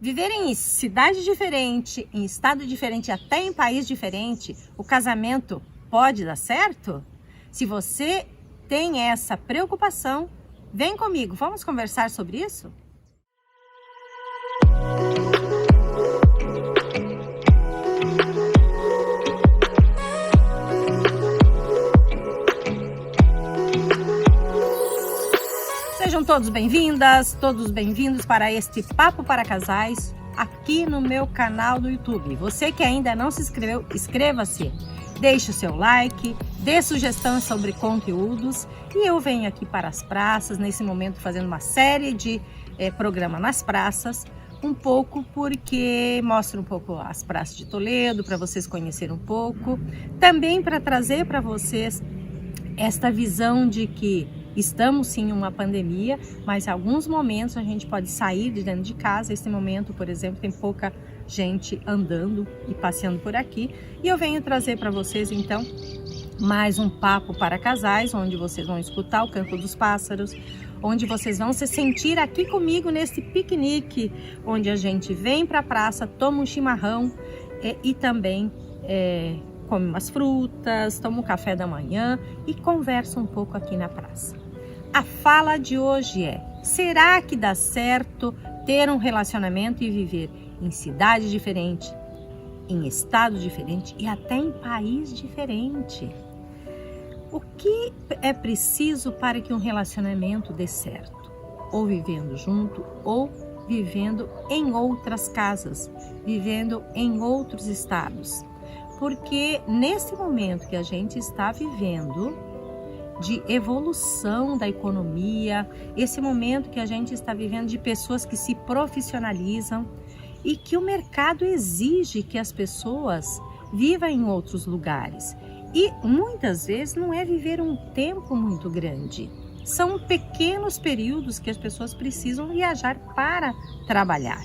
Viver em cidade diferente, em estado diferente, até em país diferente, o casamento pode dar certo? Se você tem essa preocupação, vem comigo, vamos conversar sobre isso? Sejam todos bem-vindas, todos bem-vindos para este Papo para Casais, aqui no meu canal do YouTube. Você que ainda não se inscreveu, inscreva-se, deixe o seu like, dê sugestões sobre conteúdos e eu venho aqui para as praças, nesse momento fazendo uma série de programa nas praças, um pouco porque mostro um pouco as praças de Toledo, para vocês conhecerem um pouco, também para trazer para vocês esta visão de que estamos sim em uma pandemia, mas em alguns momentos a gente pode sair de dentro de casa. Esse momento, por exemplo, tem pouca gente andando e passeando por aqui. E eu venho trazer para vocês, então, mais um papo para casais, onde vocês vão escutar o canto dos pássaros, onde vocês vão se sentir aqui comigo nesse piquenique, onde a gente vem para a praça, toma um chimarrão e também come umas frutas, toma um café da manhã e conversa um pouco aqui na praça. A fala de hoje é: será que dá certo ter um relacionamento e viver em cidade diferente, em estado diferente e até em país diferente? O que é preciso para que um relacionamento dê certo? Ou vivendo junto ou vivendo em outras casas, vivendo em outros estados. Porque nesse momento que a gente está vivendo de evolução da economia, esse momento que a gente está vivendo de pessoas que se profissionalizam e que o mercado exige que as pessoas vivam em outros lugares. E muitas vezes não é viver um tempo muito grande. São pequenos períodos que as pessoas precisam viajar para trabalhar.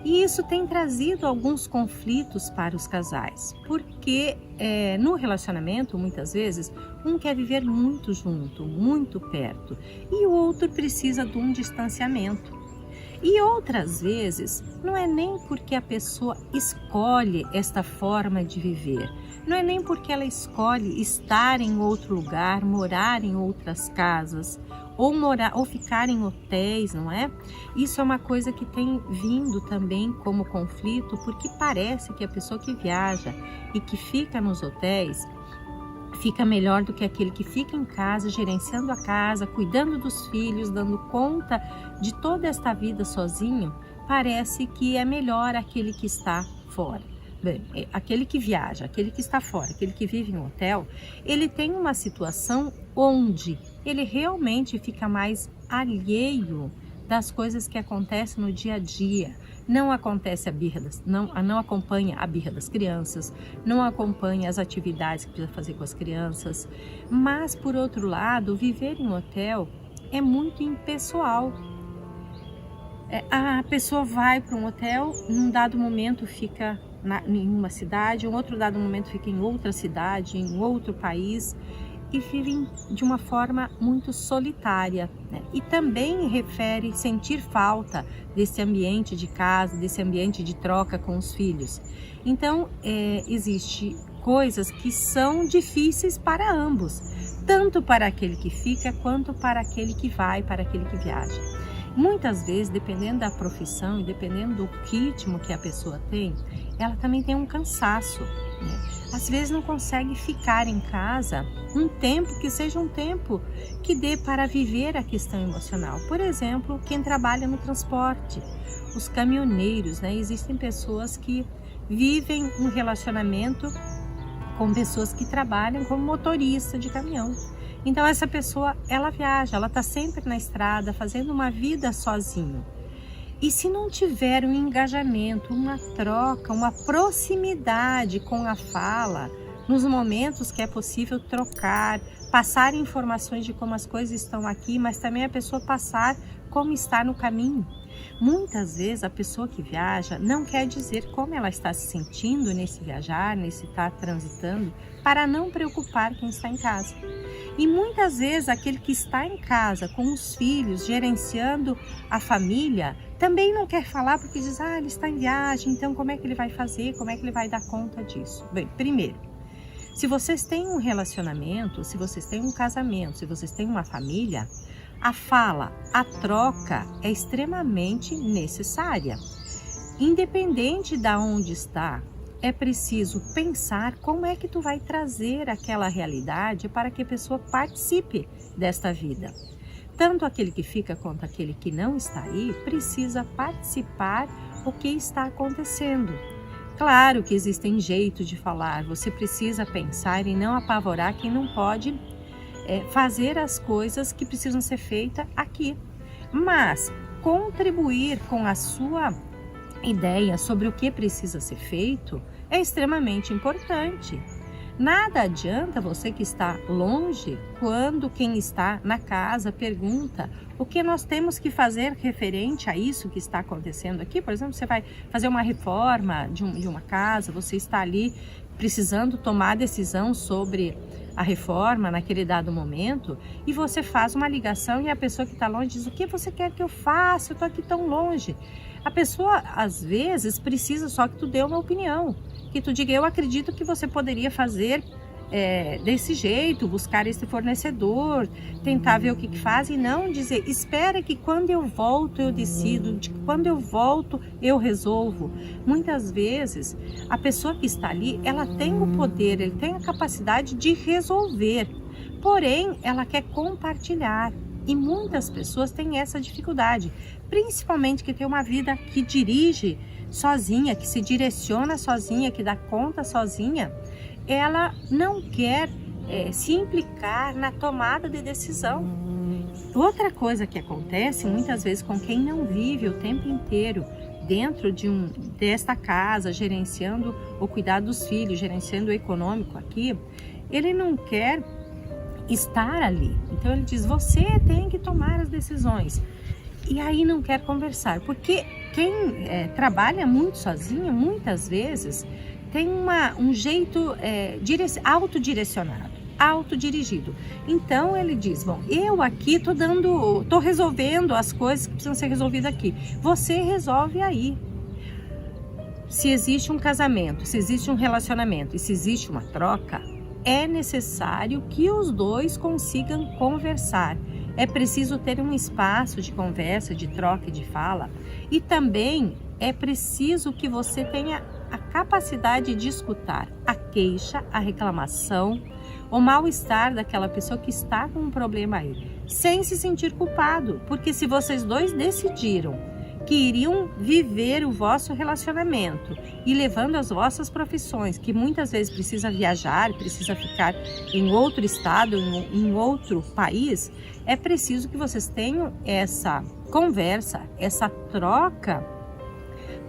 E isso tem trazido alguns conflitos para os casais, porque no relacionamento, muitas vezes, um quer viver muito junto, muito perto, e o outro precisa de um distanciamento. E outras vezes, não é nem porque a pessoa escolhe esta forma de viver, não é nem porque ela escolhe estar em outro lugar, morar em outras casas, ou ficar em hotéis, não é? Isso é uma coisa que tem vindo também como conflito, porque parece que a pessoa que viaja e que fica nos hotéis fica melhor do que aquele que fica em casa, gerenciando a casa, cuidando dos filhos, dando conta de toda esta vida sozinho. Parece que é melhor aquele que está fora. Bem, aquele que viaja, aquele que está fora, aquele que vive em um hotel, ele tem uma situação onde ele realmente fica mais alheio das coisas que acontecem no dia a dia. Não acontece não acompanha a birra das crianças, não acompanha as atividades que precisa fazer com as crianças. Mas, por outro lado, viver em hotel é muito impessoal. A pessoa vai para um hotel, num dado momento fica em uma cidade, um outro dado momento fica em outra cidade, em outro país, e vivem de uma forma muito solitária, né? E também refere sentir falta desse ambiente de casa, desse ambiente de troca com os filhos. Então, existe coisas que são difíceis para ambos, tanto para aquele que fica quanto para aquele que vai, para aquele que viaja. Muitas vezes, dependendo da profissão e dependendo do ritmo que a pessoa tem, ela também tem um cansaço, né? Às vezes não consegue ficar em casa um tempo que seja um tempo que dê para viver a questão emocional. Por exemplo, quem trabalha no transporte, os caminhoneiros, né? Existem pessoas que vivem um relacionamento com pessoas que trabalham como motorista de caminhão. Então essa pessoa, ela viaja, ela está sempre na estrada, fazendo uma vida sozinho. E se não tiver um engajamento, uma troca, uma proximidade com a fala, nos momentos que é possível trocar, passar informações de como as coisas estão aqui, mas também a pessoa passar como está no caminho. Muitas vezes a pessoa que viaja não quer dizer como ela está se sentindo nesse viajar, nesse estar transitando, para não preocupar quem está em casa. E muitas vezes aquele que está em casa com os filhos, gerenciando a família, também não quer falar porque diz, ele está em viagem, então como é que ele vai fazer, como é que ele vai dar conta disso? Bem, primeiro, se vocês têm um relacionamento, se vocês têm um casamento, se vocês têm uma família, a fala, a troca é extremamente necessária. Independente de onde está, é preciso pensar como é que tu vai trazer aquela realidade para que a pessoa participe desta vida. Tanto aquele que fica quanto aquele que não está aí precisa participar do que está acontecendo. Claro que existem jeitos de falar, você precisa pensar e não apavorar quem não pode fazer as coisas que precisam ser feitas aqui. Mas contribuir com a sua ideia sobre o que precisa ser feito é extremamente importante. Nada adianta você que está longe, quando quem está na casa pergunta o que nós temos que fazer referente a isso que está acontecendo aqui. Por exemplo, você vai fazer uma reforma de uma casa, você está ali precisando tomar decisão sobre a reforma naquele dado momento e você faz uma ligação e a pessoa que está longe diz, o que você quer que eu faça? Eu estou aqui tão longe. A pessoa, às vezes, precisa só que tu dê uma opinião, que tu diga, eu acredito que você poderia fazer desse jeito, buscar esse fornecedor, tentar ver o que faz e não dizer, espera que quando eu volto eu decido, quando eu volto eu resolvo. Muitas vezes a pessoa que está ali, ela tem o poder, ele tem a capacidade de resolver, porém ela quer compartilhar. E muitas pessoas têm essa dificuldade, principalmente que tem uma vida que dirige sozinha, que se direciona sozinha, que dá conta sozinha. Ela não quer se implicar na tomada de decisão. Outra coisa que acontece muitas vezes com quem não vive o tempo inteiro dentro desta casa, gerenciando o cuidado dos filhos, gerenciando o econômico aqui, ele não quer estar ali. Então ele diz, você tem que tomar as decisões. E aí não quer conversar, porque quem trabalha muito sozinho, muitas vezes, tem um jeito autodirecionado, autodirigido. Então ele diz, bom, eu aqui estou resolvendo as coisas que precisam ser resolvidas aqui. Você resolve aí. Se existe um casamento, se existe um relacionamento e se existe uma troca, é necessário que os dois consigam conversar. É preciso ter um espaço de conversa, de troca e de fala. E também é preciso que você tenha a capacidade de escutar a queixa, a reclamação, o mal-estar daquela pessoa que está com um problema aí, sem se sentir culpado. Porque se vocês dois decidiram que iriam viver o vosso relacionamento e levando as vossas profissões, que muitas vezes precisa viajar, precisa ficar em outro estado, em outro país, é preciso que vocês tenham essa conversa, essa troca,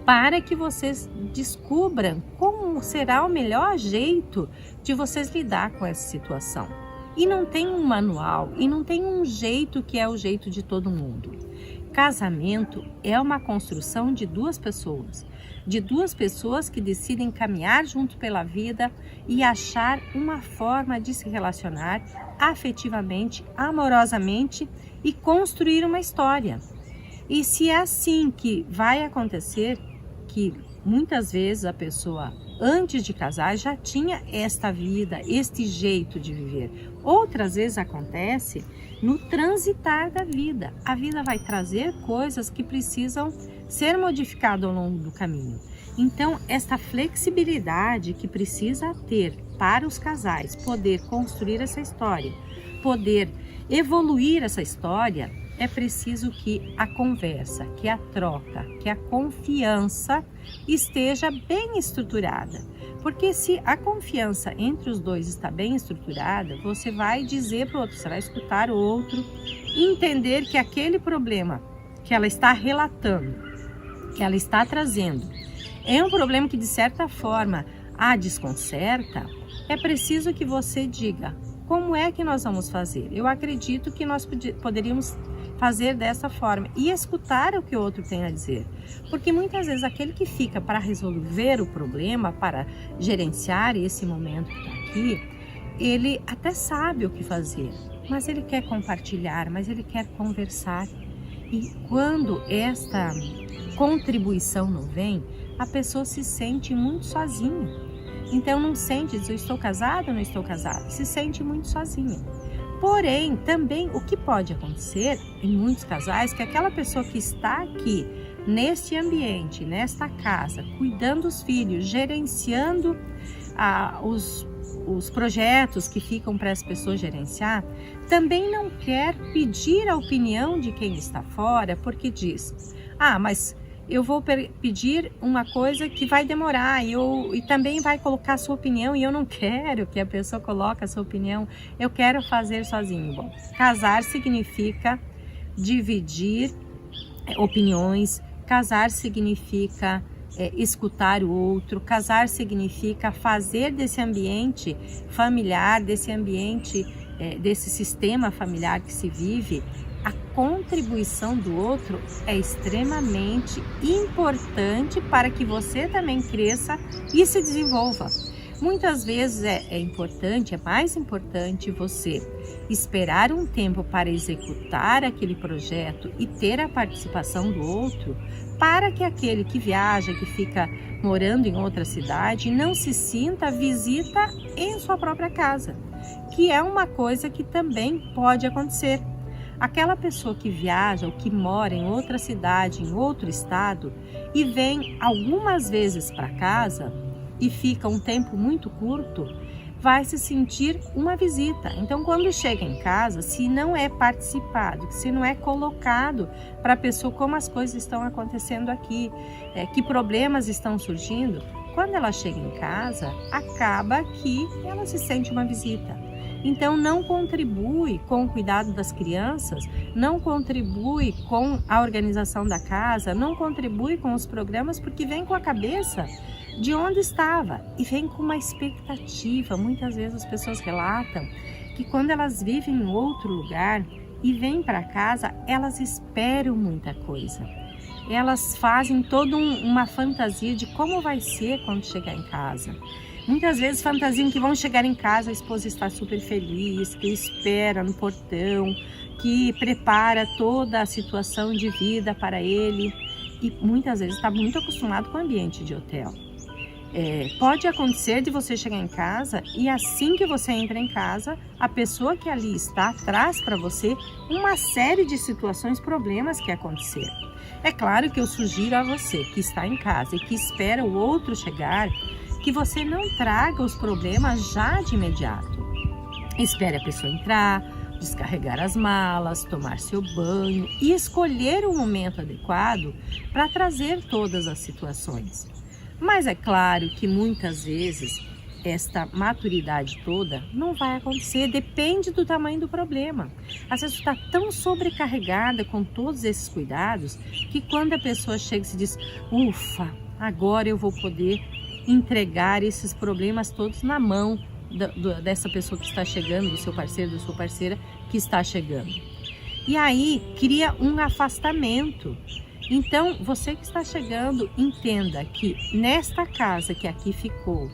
para que vocês descubram como será o melhor jeito de vocês lidar com essa situação. E não tem um manual, e não tem um jeito que é o jeito de todo mundo. Casamento é uma construção de duas pessoas que decidem caminhar junto pela vida e achar uma forma de se relacionar afetivamente, amorosamente e construir uma história. E se é assim que vai acontecer, que muitas vezes a pessoa antes de casar já tinha esta vida, este jeito de viver. Outras vezes acontece no transitar da vida. A vida vai trazer coisas que precisam ser modificadas ao longo do caminho. Então, esta flexibilidade que precisa ter para os casais poder construir essa história, poder evoluir essa história, é preciso que a conversa, que a troca, que a confiança esteja bem estruturada. Porque se a confiança entre os dois está bem estruturada, você vai dizer para o outro, você vai escutar o outro, entender que aquele problema que ela está relatando, que ela está trazendo, é um problema que de certa forma a desconcerta. É preciso que você diga, como é que nós vamos fazer? Eu acredito que nós poderíamos fazer dessa forma e escutar o que o outro tem a dizer. Porque muitas vezes aquele que fica para resolver o problema, para gerenciar esse momento que está aqui, ele até sabe o que fazer, mas ele quer compartilhar, mas ele quer conversar. E quando esta contribuição não vem, a pessoa se sente muito sozinha. Então não sente, diz, eu estou casado ou não estou casado, se sente muito sozinha. Porém, também o que pode acontecer em muitos casais, que aquela pessoa que está aqui, neste ambiente, nesta casa, cuidando dos filhos, gerenciando os projetos que ficam para as pessoas gerenciar, também não quer pedir a opinião de quem está fora, porque diz, mas eu vou pedir uma coisa que vai demorar e também vai colocar a sua opinião e eu não quero que a pessoa coloque a sua opinião, eu quero fazer sozinho. Bom, casar significa dividir opiniões, casar significa escutar o outro, casar significa fazer desse ambiente familiar, desse ambiente, desse sistema familiar que se vive, a contribuição do outro é extremamente importante para que você também cresça e se desenvolva. Muitas vezes é importante, é mais importante você esperar um tempo para executar aquele projeto e ter a participação do outro, para que aquele que viaja, que fica morando em outra cidade, não se sinta visita em sua própria casa, que é uma coisa que também pode acontecer. Aquela pessoa que viaja ou que mora em outra cidade, em outro estado, e vem algumas vezes para casa e fica um tempo muito curto, vai se sentir uma visita. Então, quando chega em casa, se não é participado, se não é colocado para a pessoa como as coisas estão acontecendo aqui, que problemas estão surgindo, quando ela chega em casa, acaba que ela se sente uma visita. Então, não contribui com o cuidado das crianças, não contribui com a organização da casa, não contribui com os programas, porque vem com a cabeça de onde estava e vem com uma expectativa. Muitas vezes as pessoas relatam que quando elas vivem em outro lugar e vêm para casa, elas esperam muita coisa. Elas fazem toda uma fantasia de como vai ser quando chegar em casa. Muitas vezes fantasiam que vão chegar em casa, a esposa está super feliz, que espera no portão, que prepara toda a situação de vida para ele. E muitas vezes está muito acostumado com o ambiente de hotel. Pode acontecer de você chegar em casa e assim que você entra em casa, a pessoa que ali está traz para você uma série de situações, problemas que aconteceram. É claro que eu sugiro a você que está em casa e que espera o outro chegar, que você não traga os problemas já de imediato. Espere a pessoa entrar, descarregar as malas, tomar seu banho e escolher o momento adequado para trazer todas as situações. Mas é claro que muitas vezes esta maturidade toda não vai acontecer, depende do tamanho do problema. Às vezes está tão sobrecarregada com todos esses cuidados que quando a pessoa chega e se diz, ufa, agora eu vou poder entregar esses problemas todos na mão dessa pessoa que está chegando, do seu parceiro, da sua parceira que está chegando. E aí cria um afastamento. Então, você que está chegando, entenda que nesta casa que aqui ficou,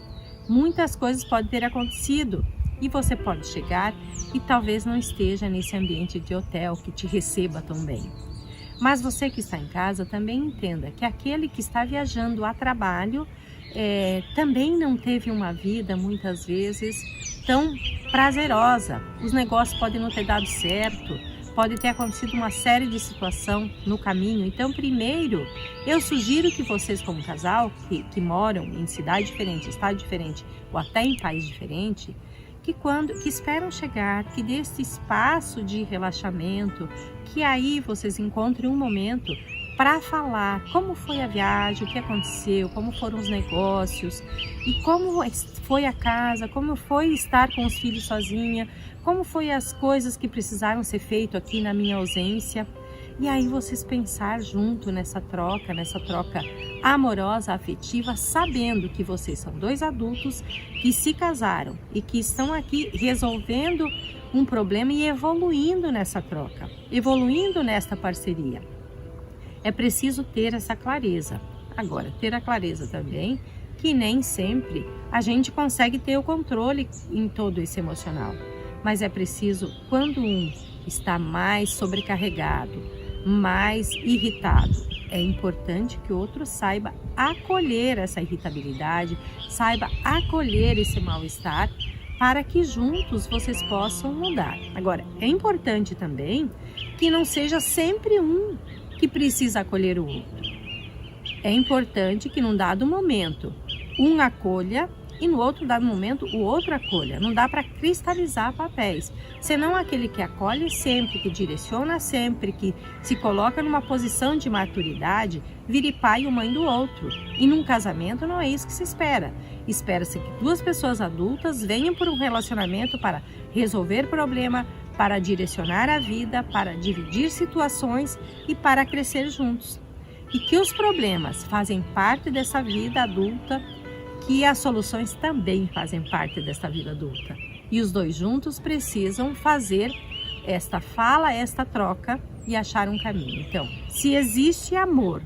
muitas coisas podem ter acontecido e você pode chegar e talvez não esteja nesse ambiente de hotel que te receba tão bem. Mas você que está em casa também entenda que aquele que está viajando a trabalho também não teve uma vida, muitas vezes, tão prazerosa. Os negócios podem não ter dado certo, pode ter acontecido uma série de situações no caminho. Então, primeiro, eu sugiro que vocês como casal, que moram em cidade diferente, estado diferente, ou até em país diferente, que esperam chegar, que desse espaço de relaxamento, que aí vocês encontrem um momento para falar como foi a viagem, o que aconteceu, como foram os negócios e como foi a casa, como foi estar com os filhos sozinha, como foi as coisas que precisaram ser feitas aqui na minha ausência. E aí vocês pensar junto nessa troca amorosa, afetiva, sabendo que vocês são dois adultos que se casaram e que estão aqui resolvendo um problema e evoluindo nessa troca, evoluindo nesta parceria. É preciso ter essa clareza. Agora, ter a clareza também que nem sempre a gente consegue ter o controle em todo esse emocional. Mas é preciso, quando um está mais sobrecarregado, mais irritado, é importante que o outro saiba acolher essa irritabilidade, saiba acolher esse mal-estar, para que juntos vocês possam mudar. Agora, é importante também que não seja sempre um que precisa acolher o outro. É importante que num dado momento um acolha e no outro dado momento o outro acolha. Não dá para cristalizar papéis, senão aquele que acolhe sempre, que direciona sempre, que se coloca numa posição de maturidade, vire pai ou mãe do outro. E num casamento não é isso que se espera. Espera-se que duas pessoas adultas venham por um relacionamento para resolver problema, para direcionar a vida, para dividir situações e para crescer juntos. E que os problemas fazem parte dessa vida adulta, que as soluções também fazem parte dessa vida adulta. E os dois juntos precisam fazer esta fala, esta troca e achar um caminho. Então, se existe amor,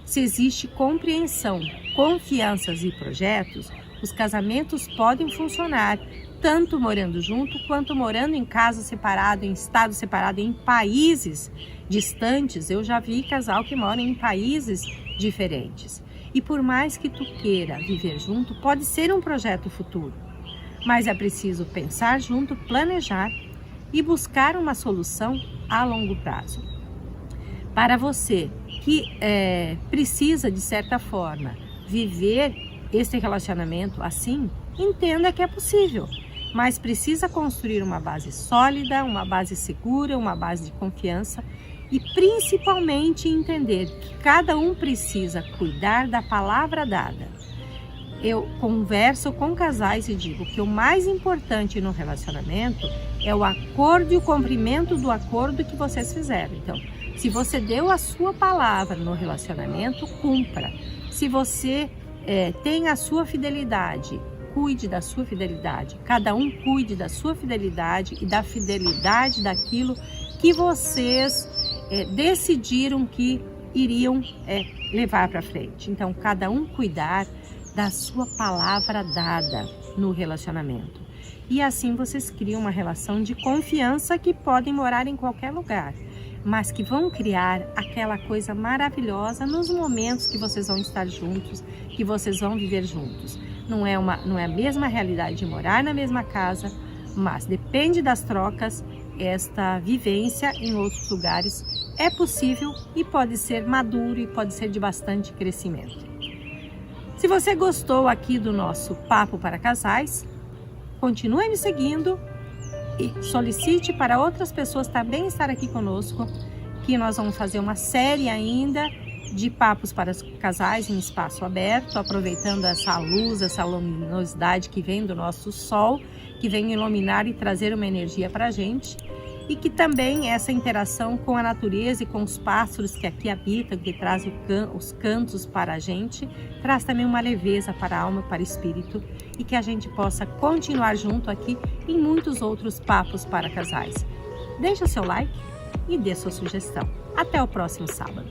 se existe compreensão, confianças e projetos, os casamentos podem funcionar, tanto morando junto quanto morando em casa separado, em estado separado, em países distantes. Eu já vi casal que mora em países diferentes. E por mais que tu queira viver junto, pode ser um projeto futuro. Mas é preciso pensar junto, planejar e buscar uma solução a longo prazo. Para você que precisa, de certa forma, viver esse relacionamento assim, entenda que é possível. Mas precisa construir uma base sólida, uma base segura, uma base de confiança e principalmente entender que cada um precisa cuidar da palavra dada. Eu converso com casais e digo que o mais importante no relacionamento é o acordo e o cumprimento do acordo que vocês fizeram. Então, se você deu a sua palavra no relacionamento, cumpra. Se você tem a sua fidelidade, cuide da sua fidelidade. Cada um cuide da sua fidelidade e da fidelidade daquilo que vocês decidiram que iriam levar para frente. Então, cada um cuidar da sua palavra dada no relacionamento. E assim vocês criam uma relação de confiança que podem morar em qualquer lugar, mas que vão criar aquela coisa maravilhosa nos momentos que vocês vão estar juntos, que vocês vão viver juntos. Não é a mesma realidade de morar na mesma casa, mas depende das trocas. Esta vivência em outros lugares é possível e pode ser maduro e pode ser de bastante crescimento. Se você gostou aqui do nosso Papo para Casais, continue me seguindo e solicite para outras pessoas também estar aqui conosco, que nós vamos fazer uma série ainda de papos para casais em espaço aberto, aproveitando essa luz, essa luminosidade que vem do nosso sol, que vem iluminar e trazer uma energia para a gente, e que também essa interação com a natureza e com os pássaros que aqui habitam, que trazem os cantos para a gente, traz também uma leveza para a alma e para o espírito, e que a gente possa continuar junto aqui em muitos outros papos para casais. Deixa o seu like e dê sua sugestão. Até o próximo sábado.